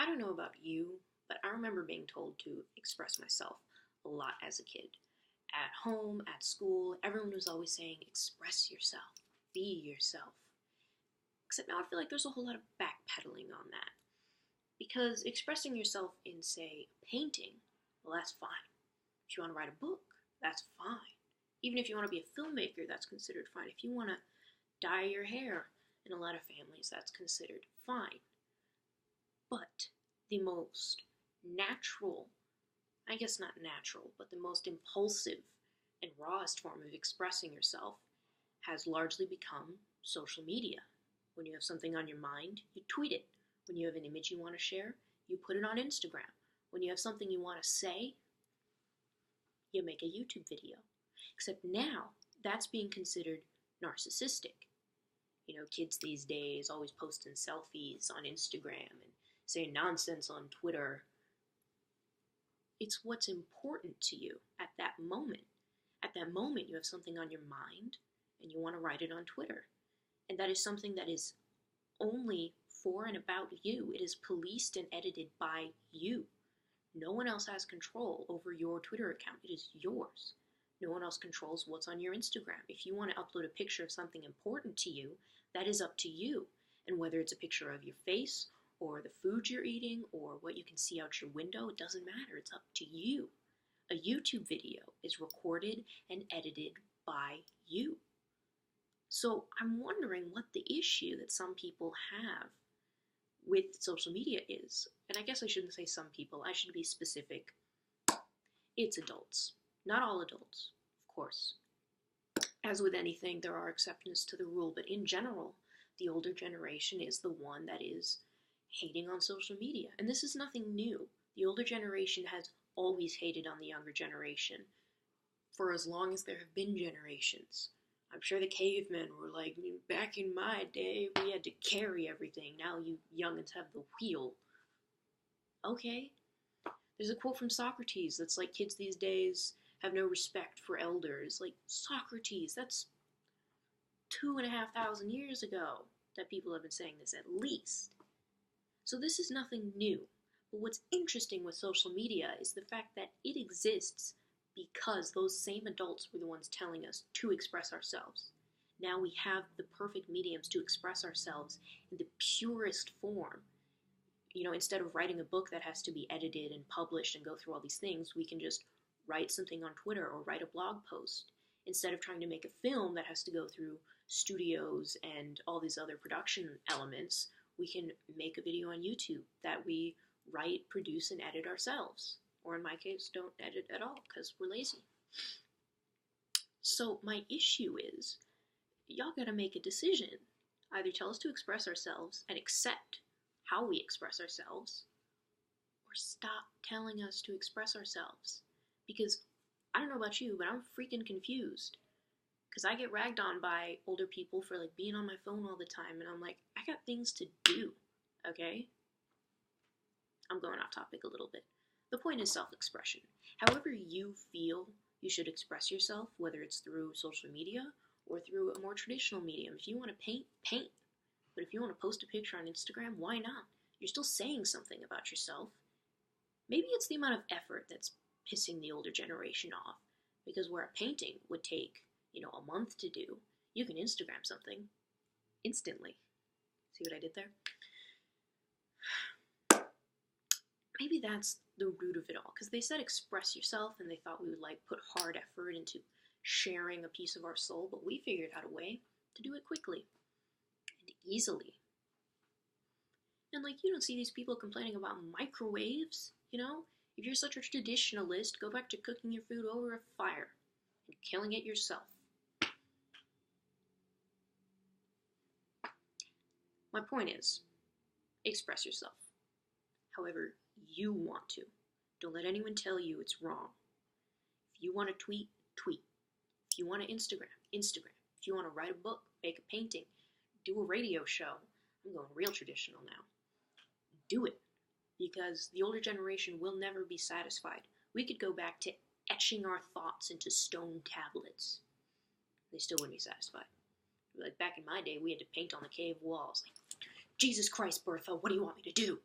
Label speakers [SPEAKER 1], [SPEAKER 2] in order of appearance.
[SPEAKER 1] I don't know about you, but I remember being told to express myself a lot as a kid. At home, at school, everyone was always saying, express yourself, be yourself. Except now I feel like there's a whole lot of backpedaling on that. Because expressing yourself in, say, a painting, well, that's fine. If you want to write a book, that's fine. Even if you want to be a filmmaker, that's considered fine. If you want to dye your hair, in a lot of families, that's considered fine. But the most natural, I guess not natural, but the most impulsive and rawest form of expressing yourself has largely become social media. When you have something on your mind, you tweet it. When you have an image you want to share, you put it on Instagram. When you have something you want to say, you make a YouTube video. Except now, that's being considered narcissistic. You know, kids these days always posting selfies on Instagram and saying nonsense on Twitter. It's what's important to you at that moment. At that moment, you have something on your mind and you want to write it on Twitter. And that is something that is only for and about you. It is policed and edited by you. No one else has control over your Twitter account. It is yours. No one else controls what's on your Instagram. If you want to upload a picture of something important to you, that is up to you. And whether it's a picture of your face or the food you're eating or what you can see out your window, it doesn't matter. It's up to you. A YouTube video is recorded and edited by you. So I'm wondering what the issue that some people have with social media is. And I guess I shouldn't say some people. I should be specific. It's adults. Not all adults, of course. As with anything, there are exceptions to the rule, but in general, the older generation is the one that is hating on social media. And this is nothing new. The older generation has always hated on the younger generation for as long as there have been generations. I'm sure the cavemen were like, back in my day, we had to carry everything. Now you youngins have the wheel. Okay. There's a quote from Socrates that's like, kids these days have no respect for elders. Like, Socrates, that's 2,500 years ago that people have been saying this, at least. So this is nothing new. But what's interesting with social media is the fact that it exists because those same adults were the ones telling us to express ourselves. Now we have the perfect mediums to express ourselves in the purest form. You know, instead of writing a book that has to be edited and published and go through all these things, we can just write something on Twitter or write a blog post. Instead of trying to make a film that has to go through studios and all these other production elements, we can make a video on YouTube that we write, produce, and edit ourselves. Or in my case, don't edit at all because we're lazy. So my issue is, y'all gotta make a decision. Either tell us to express ourselves and accept how we express ourselves, or stop telling us to express ourselves. Because I don't know about you, but I'm freaking confused. Because I get ragged on by older people for like being on my phone all the time, and I'm like, I got things to do, okay? I'm going off topic a little bit. The point is self-expression. However you feel you should express yourself, whether it's through social media or through a more traditional medium. If you want to paint, paint. But if you want to post a picture on Instagram, why not? You're still saying something about yourself. Maybe it's the amount of effort that's pissing the older generation off. Because where a painting would take, a month to do, you can Instagram something instantly. See what I did there? Maybe that's the root of it all, because they said express yourself, and they thought we would put hard effort into sharing a piece of our soul, but we figured out a way to do it quickly and easily. And you don't see these people complaining about microwaves, If you're such a traditionalist, go back to cooking your food over a fire and killing it yourself. My point is, express yourself however you want to. Don't let anyone tell you it's wrong. If you want to tweet, tweet. If you want to Instagram, Instagram. If you want to write a book, make a painting, do a radio show, I'm going real traditional now. Do it. Because the older generation will never be satisfied. We could go back to etching our thoughts into stone tablets. They still wouldn't be satisfied. Back in my day, we had to paint on the cave walls. Jesus Christ, Bertha, what do you want me to do?